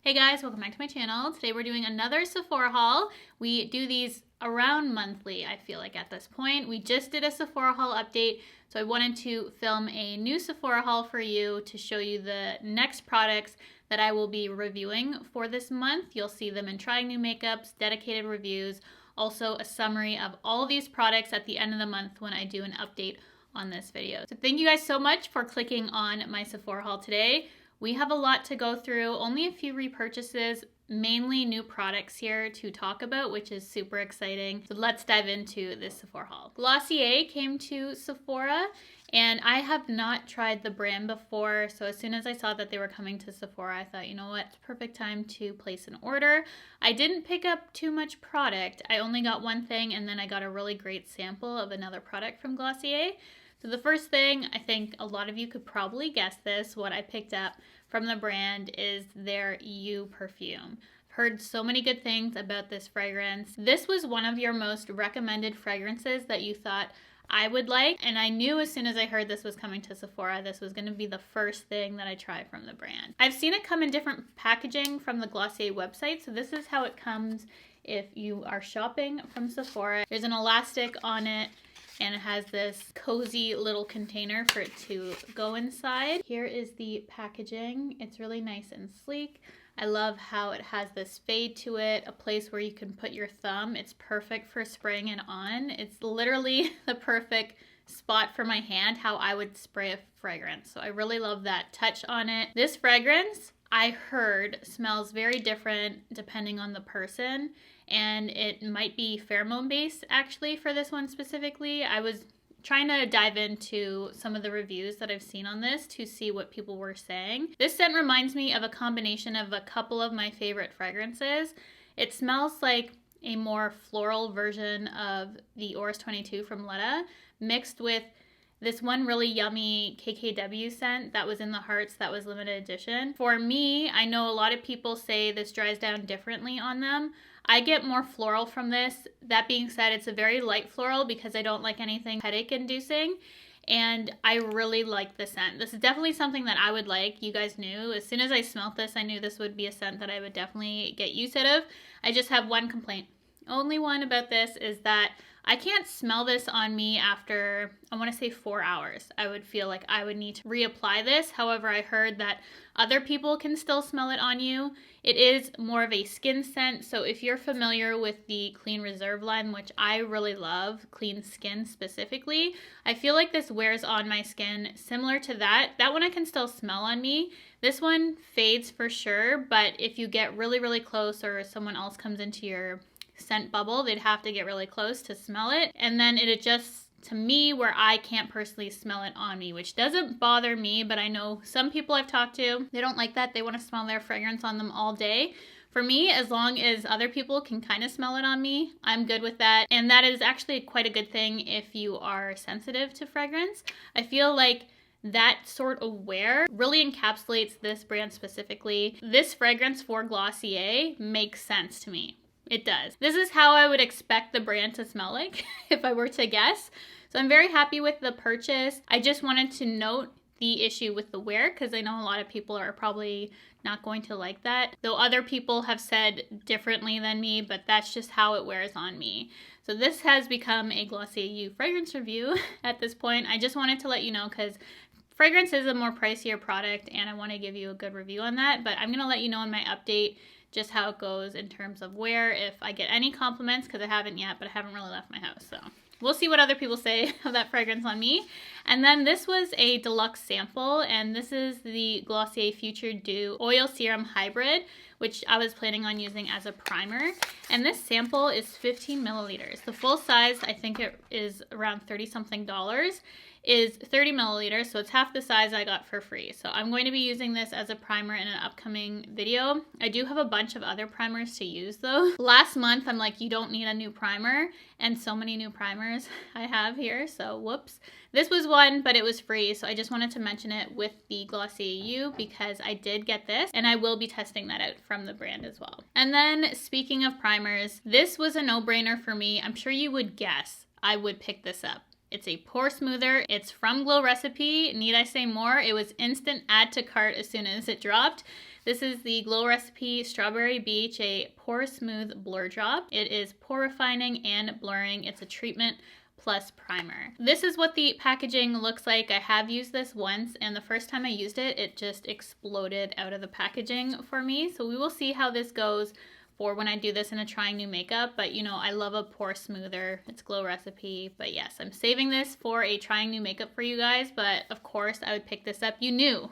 Hey guys, welcome back to my channel. Today we're doing another Sephora haul. We do these around monthly, I feel like at this point. We just did a Sephora haul update, so I wanted to film a new Sephora haul for you to show you the next products that I will be reviewing for this month. You'll see them in trying new makeups, dedicated reviews, also a summary of all of these products at the end of the month when I do an update on this video. So thank you guys so much for clicking on my Sephora haul today. We have a lot to go through, only a few repurchases, mainly new products here to talk about, which is super exciting. So let's dive into this Sephora haul. Glossier came to Sephora, and I have not tried the brand before, so as soon as I saw that they were coming to Sephora, I thought, you know what, it's perfect time to place an order. I didn't pick up too much product. I only got one thing, and then I got a really great sample of another product from Glossier. So the first thing, I think a lot of you could probably guess this, what I picked up from the brand is their You perfume. I've heard so many good things about this fragrance. This was one of your most recommended fragrances that you thought I would like, and I knew as soon as I heard this was coming to Sephora, this was going to be the first thing that I try from the brand. I've seen it come in different packaging from the Glossier website, so this is how it comes if you are shopping from Sephora. There's an elastic on it, and it has this cozy little container for it to go inside. Here is the packaging. It's really nice and sleek. I love how it has this fade to it, a place where you can put your thumb. It's perfect for spraying it on. It's literally the perfect spot for my hand, how I would spray a fragrance. So I really love that touch on it. This fragrance, I heard, smells very different depending on the person, and it might be pheromone based actually for this one specifically. I was trying to dive into some of the reviews that I've seen on this to see what people were saying. This scent reminds me of a combination of a couple of my favorite fragrances. It smells like a more floral version of the Oris 22 from Letta mixed with this one really yummy KKW scent that was in the Hearts that was limited edition. For me, I know a lot of people say this dries down differently on them. I get more floral from this. That being said, it's a very light floral because I don't like anything headache inducing. And I really like the scent. This is definitely something that I would like. You guys knew. As soon as I smelled this, I knew this would be a scent that I would definitely get use out of. I just have one complaint. Only one about this is that I can't smell this on me after, I want to say 4 hours. I would feel like I would need to reapply this. However, I heard that other people can still smell it on you. It is more of a skin scent, so if you're familiar with the Clean Reserve line, which I really love, Clean Skin specifically, I feel like this wears on my skin similar to that. That one I can still smell on me. This one fades for sure, but if you get really, really close or someone else comes into your scent bubble, they'd have to get really close to smell it, and then it adjusts to me where I can't personally smell it on me, which doesn't bother me, but I know some people I've talked to, they don't like that. They want to smell their fragrance on them all day. For me, as long as other people can kind of smell it on me, I'm good with that, and that is actually quite a good thing if you are sensitive to fragrance. I feel like that sort of wear really encapsulates this brand specifically. This fragrance for Glossier makes sense to me. It does. This is how I would expect the brand to smell like if I were to guess. So I'm very happy with the purchase. I just wanted to note the issue with the wear because I know a lot of people are probably not going to like that. Though other people have said differently than me, but that's just how it wears on me. So this has become a Glossier You fragrance review at this point. I just wanted to let you know because fragrance is a more pricier product and I want to give you a good review on that. But I'm going to let you know in my update just how it goes in terms of wear, if I get any compliments, because I haven't yet, but I haven't really left my house, so we'll see what other people say of that fragrance on me. And then this was a deluxe sample, and this is the Glossier Future Dew Oil Serum Hybrid, which I was planning on using as a primer. And this sample is 15 milliliters. The full size, I think it is around $30-something, is 30 milliliters, so it's half the size I got for free. So I'm going to be using this as a primer in an upcoming video. I do have a bunch of other primers to use though. Last month, I'm like, you don't need a new primer, and so many new primers I have here, so whoops. This was one, but it was free, so I just wanted to mention it with the Glossier You because I did get this, and I will be testing that out from the brand as well. And then, speaking of primers, this was a no-brainer for me. I'm sure you would guess I would pick this up. It's a pore smoother. It's from Glow Recipe. Need I say more? It was instant add to cart as soon as it dropped. This is the Glow Recipe Strawberry Beach, a pore smooth blur drop. It is pore refining and blurring. It's a treatment plus primer. This is what the packaging looks like. I have used this once, and the first time I used it, it just exploded out of the packaging for me. So we will see how this goes for when I do this in a trying new makeup, but you know, I love a pore smoother. It's Glow Recipe, but yes, I'm saving this for a trying new makeup for you guys, but of course I would pick this up. You knew.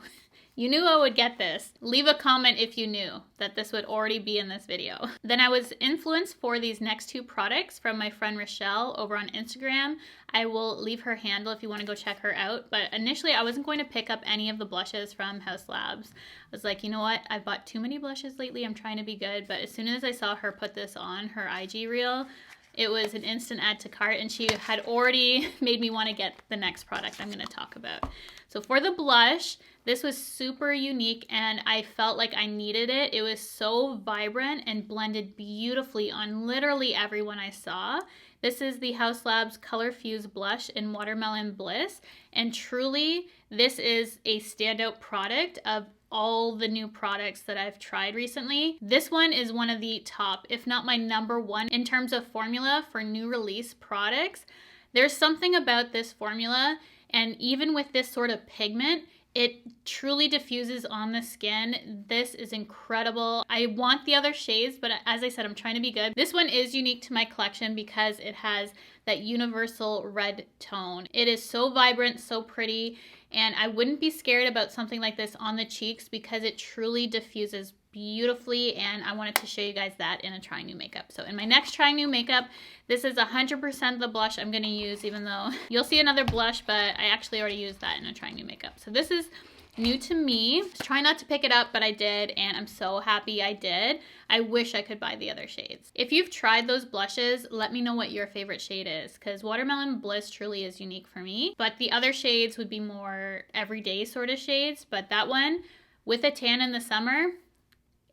You knew I would get this. Leave a comment if you knew that this would already be in this video. Then I was influenced for these next two products from my friend Rochelle over on Instagram. I will leave her handle if you want to go check her out. But initially I wasn't going to pick up any of the blushes from Haus Labs. I was like, you know what? I've bought too many blushes lately. I'm trying to be good. But as soon as I saw her put this on her IG reel, it was an instant add to cart, and she had already made me want to get the next product I'm going to talk about. So for the blush, this was super unique and I felt like I needed it. It was so vibrant and blended beautifully on literally everyone I saw. This is the Haus Labs Color Fuse Blush in Watermelon Bliss, and truly this is a standout product of all the new products that I've tried recently. This one is one of the top, if not my number one, in terms of formula for new release products. There's something about this formula, and even with this sort of pigment, it truly diffuses on the skin. This is incredible. I want the other shades, but as I said, I'm trying to be good. This one is unique to my collection because it has that universal red tone. It is so vibrant, so pretty, and I wouldn't be scared about something like this on the cheeks because it truly diffuses beautifully, and I wanted to show you guys that in a trying new makeup. So in my next trying new makeup, this is 100% the blush I'm going to use, even though you'll see another blush, but I actually already used that in a trying new makeup. So this is new to me. Try not to pick it up, but I did, and I'm so happy I did. I wish I could buy the other shades. If you've tried those blushes, let me know what your favorite shade is, because Watermelon Bliss truly is unique for me, but the other shades would be more everyday sort of shades, but that one, with a tan in the summer,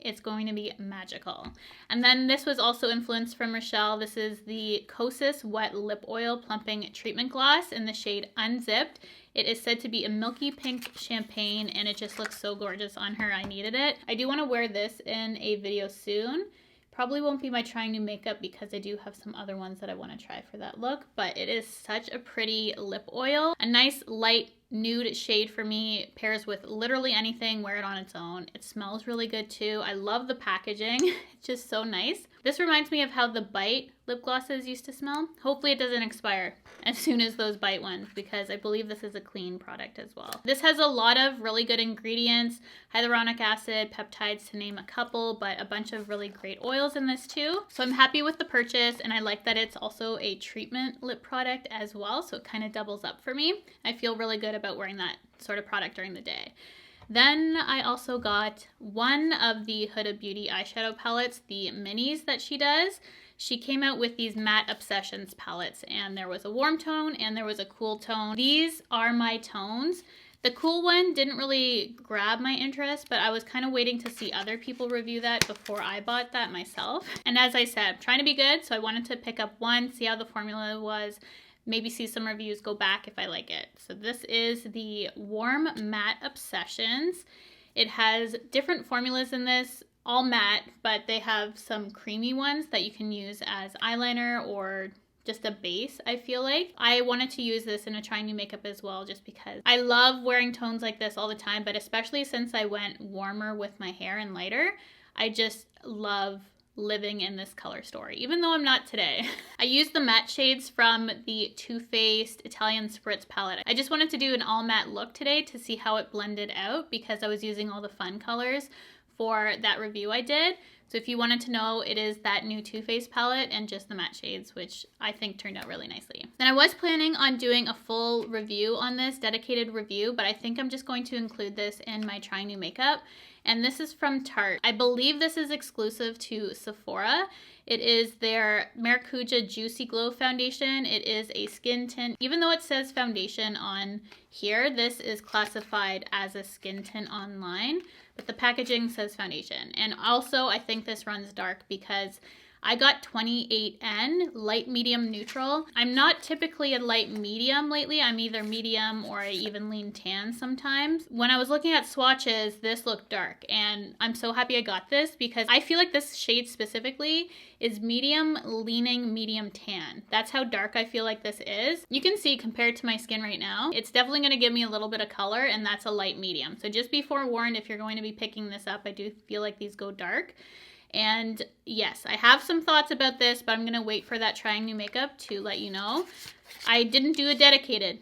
it's going to be magical. And then this was also influenced from Rochelle. This is the Kosas Wet Lip Oil Plumping Treatment Gloss in the shade Unzipped. It is said to be a milky pink champagne, and it just looks so gorgeous on her. I needed it. I do want to wear this in a video soon. Probably won't be my trying new makeup because I do have some other ones that I want to try for that look, but it is such a pretty lip oil. A nice light nude shade for me, pairs with literally anything, wear it on its own. It smells really good too. I love the packaging. It's just so nice. This reminds me of how the Bite lip glosses used to smell. Hopefully it doesn't expire as soon as those Bite ones, because I believe this is a clean product as well. This has a lot of really good ingredients, hyaluronic acid, peptides to name a couple, but a bunch of really great oils in this too. So I'm happy with the purchase, and I like that it's also a treatment lip product as well, so it kind of doubles up for me. I feel really good about wearing that sort of product during the day. Then I also got one of the Huda Beauty eyeshadow palettes, the minis that she does. She came out with these Matte Obsessions palettes, and there was a warm tone and there was a cool tone. These are my tones. The cool one didn't really grab my interest, but I was kind of waiting to see other people review that before I bought that myself. And as I said, I'm trying to be good, so I wanted to pick up one, see how the formula was, maybe see some reviews, go back if I like it. So this is the Warm Matte Obsessions. It has different formulas in this, all matte, but they have some creamy ones that you can use as eyeliner or just a base, I feel like. I wanted to use this in a trying new makeup as well, just because I love wearing tones like this all the time, but especially since I went warmer with my hair and lighter, I just love living in this color story, even though I'm not today. I used the matte shades from the Too Faced Italian Spritz palette. I just wanted to do an all matte look today to see how it blended out, because I was using all the fun colors for that review I did. So if you wanted to know, it is that new Too Faced palette and just the matte shades, which I think turned out really nicely. Then I was planning on doing a full review on this, dedicated review, but I think I'm just going to include this in my trying new makeup. And this is from Tarte. I believe this is exclusive to Sephora. It is their Maracuja Juicy Glow Foundation. It is a skin tint. Even though it says foundation on here, this is classified as a skin tint online, but the packaging says foundation. And also, I think this runs dark because I got 28N, light, medium, neutral. I'm not typically a light medium lately. I'm either medium or I even lean tan sometimes. When I was looking at swatches, this looked dark, and I'm so happy I got this because I feel like this shade specifically is medium leaning medium tan. That's how dark I feel like this is. You can see compared to my skin right now, it's definitely going to give me a little bit of color, and that's a light medium. So just be forewarned if you're going to be picking this up. I do feel like these go dark. And yes, I have some thoughts about this, but I'm going to wait for that trying new makeup to let you know. I didn't do a dedicated,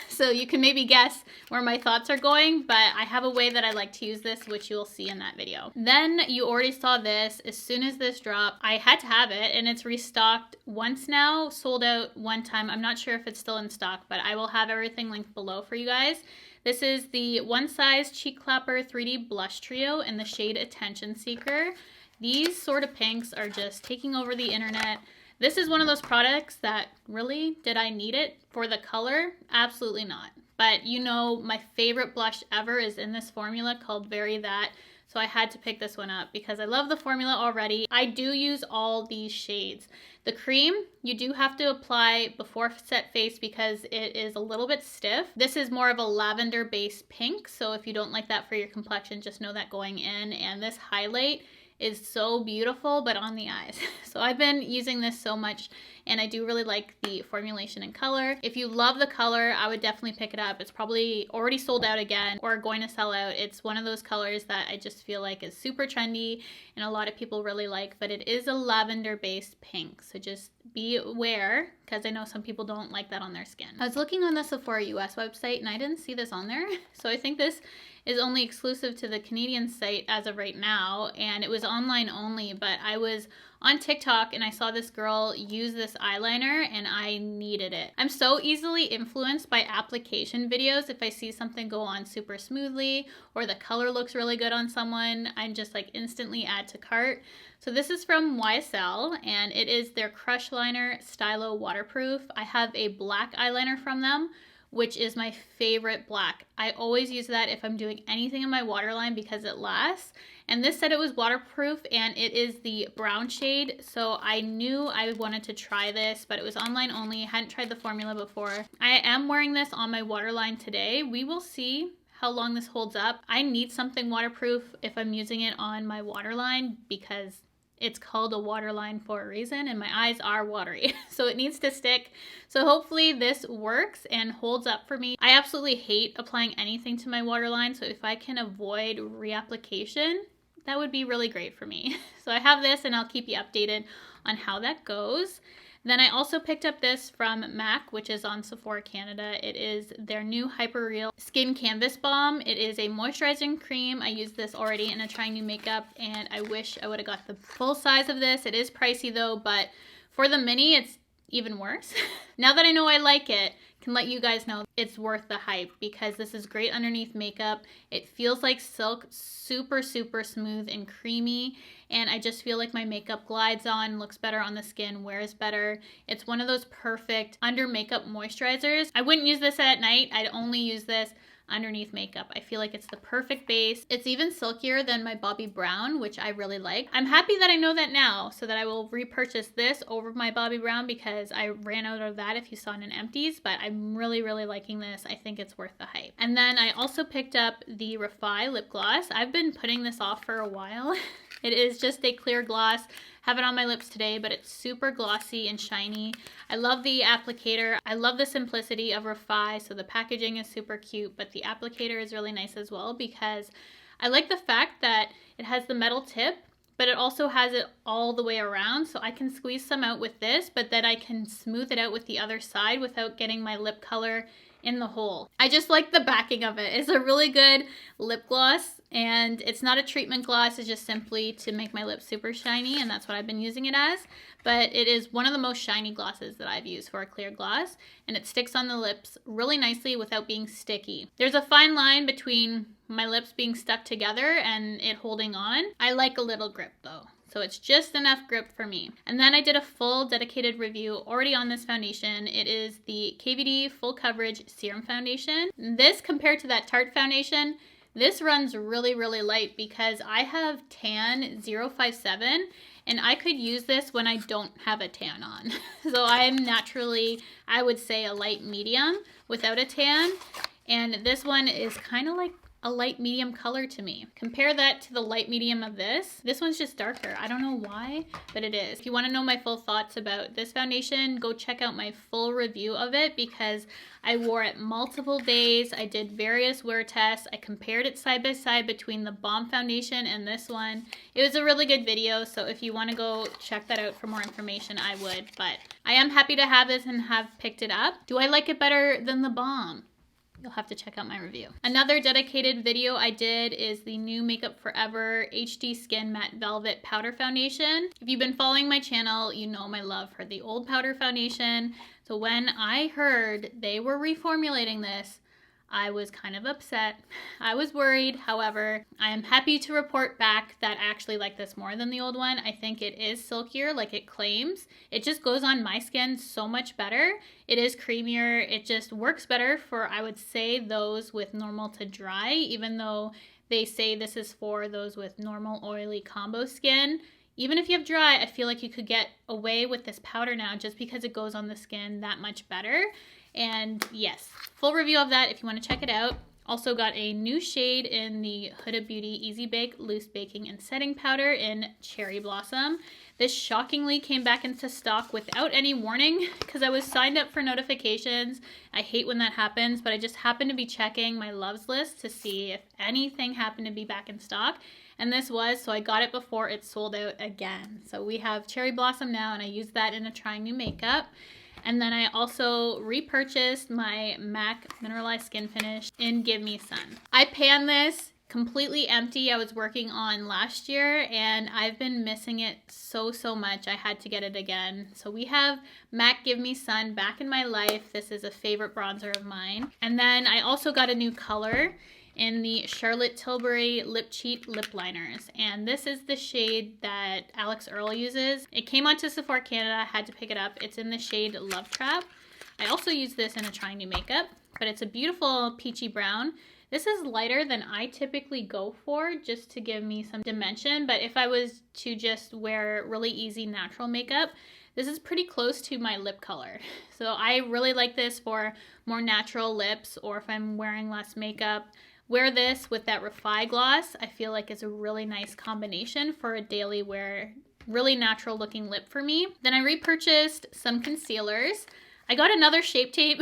so you can maybe guess where my thoughts are going, but I have a way that I like to use this, which you'll see in that video. Then you already saw this. As soon as this dropped, I had to have it, and it's restocked once now, sold out one time. I'm not sure if it's still in stock, but I will have everything linked below for you guys. This is the One Size Cheek Clapper 3D Blush Trio in the shade Attention Seeker. These sort of pinks are just taking over the internet. This is one of those products that really, did I need it for the color? Absolutely not. But you know, my favorite blush ever is in this formula called Very That. So I had to pick this one up because I love the formula already. I do use all these shades. The cream, you do have to apply before set face because it is a little bit stiff. This is more of a lavender based pink. So if you don't like that for your complexion, just know that going in. And this highlight is so beautiful, but on the eyes. So I've been using this so much, and I do really like the formulation and color. If you love the color, I would definitely pick it up. It's probably already sold out again or going to sell out. It's one of those colors that I just feel like is super trendy and a lot of people really like, but it is a lavender based pink. So just be aware because I know some people don't like that on their skin. I was looking on the Sephora US website and I didn't see this on there. So I think this is only exclusive to the Canadian site as of right now, and it was online only, but I was on TikTok and I saw this girl use this eyeliner and I needed it. I'm so easily influenced by application videos. If I see something go on super smoothly or the color looks really good on someone, I'm just like instantly add to cart. So this is from YSL and it is their Crush Liner Stylo Waterproof. I have a black eyeliner from them, which is my favorite black. I always use that if I'm doing anything in my waterline because it lasts. And this said it was waterproof and it is the brown shade. So I knew I wanted to try this, but it was online only. I hadn't tried the formula before. I am wearing this on my waterline today. We will see how long this holds up. I need something waterproof if I'm using it on my waterline because it's called a waterline for a reason and my eyes are watery, so it needs to stick. So hopefully this works and holds up for me. I absolutely hate applying anything to my waterline, so if I can avoid reapplication, that would be really great for me. So I have this and I'll keep you updated on how that goes. Then I also picked up this from MAC, which is on Sephora Canada. It is their new Hyper Real Skin Canvas Balm. It is a moisturizing cream. I used this already in a trying new makeup, and I wish I would have got the full size of this. It is pricey though, but for the mini, it's even worse. Now that I know I like it, can let you guys know it's worth the hype because this is great underneath makeup. It feels like silk, super, super smooth and creamy. And I just feel like my makeup glides on, looks better on the skin, wears better. It's one of those perfect under makeup moisturizers. I wouldn't use this at night. I'd only use this underneath makeup. I feel like it's the perfect base. It's even silkier than my Bobbi Brown, which I really like. I'm happy that I know that now so that I will repurchase this over my Bobbi Brown because I ran out of that if you saw it in empties, but I'm really, really liking this. I think it's worth the hype. And then I also picked up the Refi lip gloss. I've been putting this off for a while. It is just a clear gloss. Have it on my lips today, but it's super glossy and shiny. I love the applicator. I love the simplicity of Refi, so the packaging is super cute, but the applicator is really nice as well because I like the fact that it has the metal tip, but it also has it all the way around, so I can squeeze some out with this, but then I can smooth it out with the other side without getting my lip color in the hole. I just like the backing of it. It's a really good lip gloss, and it's not a treatment gloss. It's just simply to make my lips super shiny, and that's what I've been using it as. But it is one of the most shiny glosses that I've used for a clear gloss, and it sticks on the lips really nicely without being sticky. There's a fine line between my lips being stuck together and it holding on. I like a little grip though, so it's just enough grip for me. And then I did a full dedicated review already on this foundation. It is the KVD Full Coverage Serum Foundation. This, compared to that Tarte foundation, This runs really, really light because I have tan 057 and I could use this when I don't have a tan on. So I'm naturally, I would say, a light medium without a tan. And this one is kind of like a light medium color to me. Compare that to the light medium of this. This one's just darker. I don't know why, but it is. If you want to know my full thoughts about this foundation, go check out my full review of it because I wore it multiple days. I did various wear tests. I compared it side by side between the Balm foundation and this one. It was a really good video, so if you want to go check that out for more information, I would. But I am happy to have this and have picked it up. Do I like it better than the Balm? You'll have to check out my review. Another dedicated video I did is the new Makeup Forever HD Skin Matte Velvet Powder Foundation. If you've been following my channel, you know my love for the old powder foundation. So when I heard they were reformulating this, I was kind of upset. I was worried. However, I am happy to report back that I actually like this more than the old one. I think it is silkier like it claims. It just goes on my skin so much better. It is creamier. It just works better for, I would say, those with normal to dry, even though they say this is for those with normal oily combo skin. Even if you have dry, I feel like you could get away with this powder now just because it goes on the skin that much better. And yes, full review of that if you want to check it out. Also got a new shade in the Huda Beauty Easy Bake Loose Baking and Setting Powder in Cherry Blossom. This shockingly came back into stock without any warning because I was signed up for notifications. I hate when that happens, but I just happened to be checking my loves list to see if anything happened to be back in stock. And this was, so I got it before it sold out again. So we have Cherry Blossom now, and I use that in a Trying New Makeup. And then I also repurchased my MAC Mineralized Skin Finish in Give Me Sun. I panned this completely empty. I was working on last year and I've been missing it so much. I had to get it again. So we have MAC Give Me Sun back in my life. This is a favorite bronzer of mine. And then I also got a new color in the Charlotte Tilbury Lip Cheat Lip Liners. And this is the shade that Alex Earl uses. It came onto Sephora Canada, I had to pick it up. It's in the shade Love Trap. I also use this in a Trying New Makeup, but it's a beautiful peachy brown. This is lighter than I typically go for, just to give me some dimension. But if I was to just wear really easy natural makeup, this is pretty close to my lip color. So I really like this for more natural lips, or if I'm wearing less makeup. Wear this with that Refi gloss. I feel like it's a really nice combination for a daily wear, really natural looking lip for me. Then I repurchased some concealers. I got another Shape Tape.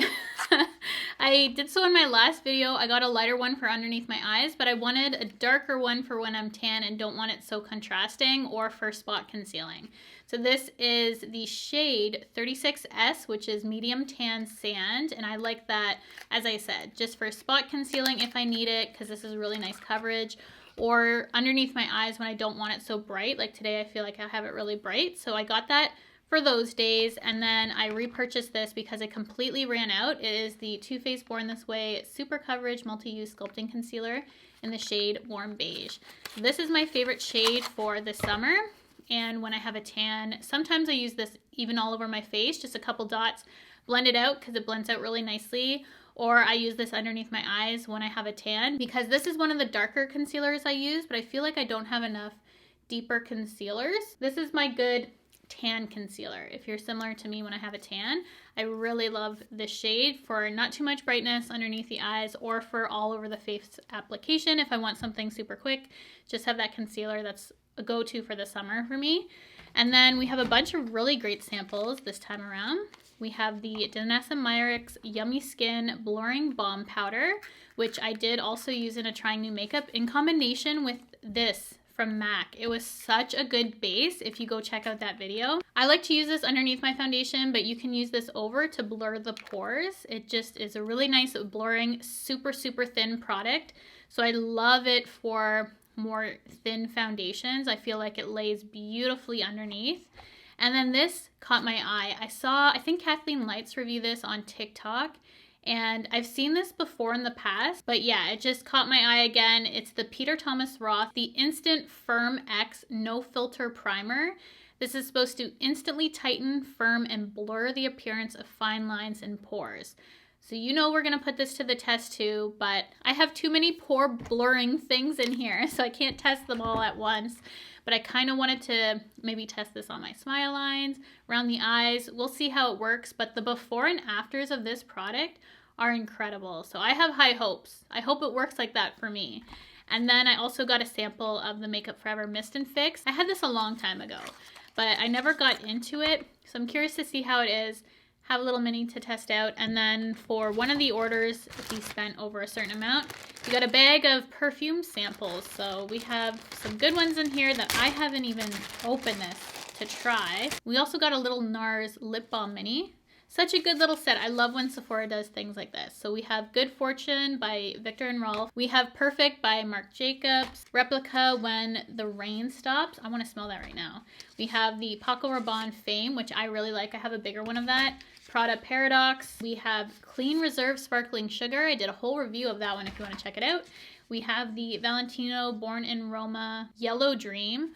I did so in my last video. I got a lighter one for underneath my eyes, but I wanted a darker one for when I'm tan and don't want it so contrasting, or for spot concealing. So this is the shade 36S, which is medium tan sand. And I like that, as I said, just for spot concealing if I need it, because this is really nice coverage, or underneath my eyes when I don't want it so bright. Like today, I feel like I have it really bright. So I got that for those days. And then I repurchased this because it completely ran out. It is the Too Faced Born This Way Super Coverage Multi-Use Sculpting Concealer in the shade Warm Beige. This is my favorite shade for the summer. And when I have a tan, sometimes I use this even all over my face, just a couple dots, blend it out because it blends out really nicely. Or I use this underneath my eyes when I have a tan, because this is one of the darker concealers I use, but I feel like I don't have enough deeper concealers. This is my good tan concealer. If you're similar to me when I have a tan, I really love this shade for not too much brightness underneath the eyes, or for all over the face application. If I want something super quick, just have that concealer. That's a go-to for the summer for me. And then we have a bunch of really great samples this time around. We have the Danessa Myricks Yummy Skin Blurring Balm Powder, which I did also use in a Trying New Makeup in combination with this from MAC. It was such a good base if you go check out that video. I like to use this underneath my foundation, but you can use this over to blur the pores. It just is a really nice blurring, super thin product. So I love it for more thin foundations. I feel like it lays beautifully underneath. And then this caught my eye. I think Kathleen Lights review this on TikTok, and I've seen this before in the past, but yeah, it just caught my eye again. It's the Peter Thomas Roth, the Instant Firm X No Filter Primer. This is supposed to instantly tighten, firm, and blur the appearance of fine lines and pores. So you know we're gonna put this to the test too, but I have too many poor blurring things in here, so I can't test them all at once. But I kind of wanted to maybe test this on my smile lines, around the eyes. We'll see how it works, but the before and afters of this product are incredible. So I have high hopes. I hope it works like that for me. And then I also got a sample of the Makeup Forever Mist and Fix. I had this a long time ago, but I never got into it. So I'm curious to see how it is. Have a little mini to test out. And then for one of the orders, if you spent over a certain amount, you got a bag of perfume samples. So we have some good ones in here that I haven't even opened this to try. We also got a little NARS lip balm mini. Such a good little set. I love when Sephora does things like this. So we have Good Fortune by Viktor and Rolf. We have Perfect by Marc Jacobs. Replica When the Rain Stops. I want to smell that right now. We have the Paco Rabanne Fame, which I really like. I have a bigger one of that. Prada Paradox. We have Clean Reserve Sparkling Sugar. I did a whole review of that one if you want to check it out. We have the Valentino Born in Roma Yellow Dream.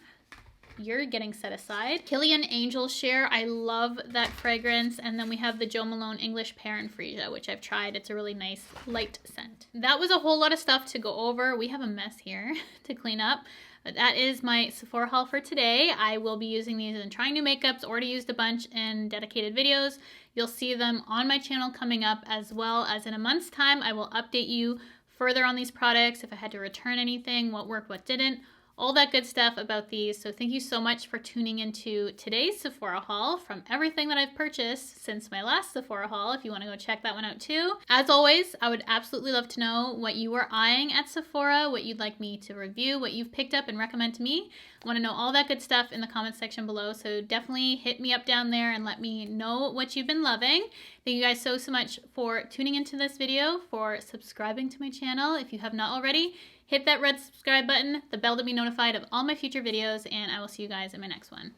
You're getting set aside. Kilian Angel Share. I love that fragrance. And then we have the Jo Malone English Pear and Freesia, which I've tried. It's a really nice light scent. That was a whole lot of stuff to go over. We have a mess here to clean up. But that is my Sephora haul for today. I will be using these in trying new makeups. Already used a bunch in dedicated videos. You'll see them on my channel coming up, as well as in a month's time. I will update you further on these products, if I had to return anything, what worked, what didn't. All that good stuff about these. So thank you so much for tuning into today's Sephora haul from everything that I've purchased since my last Sephora haul, if you want to go check that one out too. As always, I would absolutely love to know what you are eyeing at Sephora, what you'd like me to review, what you've picked up and recommend to me. I want to know all that good stuff in the comments section below, so definitely hit me up down there and let me know what you've been loving. Thank you guys so much for tuning into this video, for subscribing to my channel if you have not already. Hit that red subscribe button, the bell to be notified of all my future videos, and I will see you guys in my next one.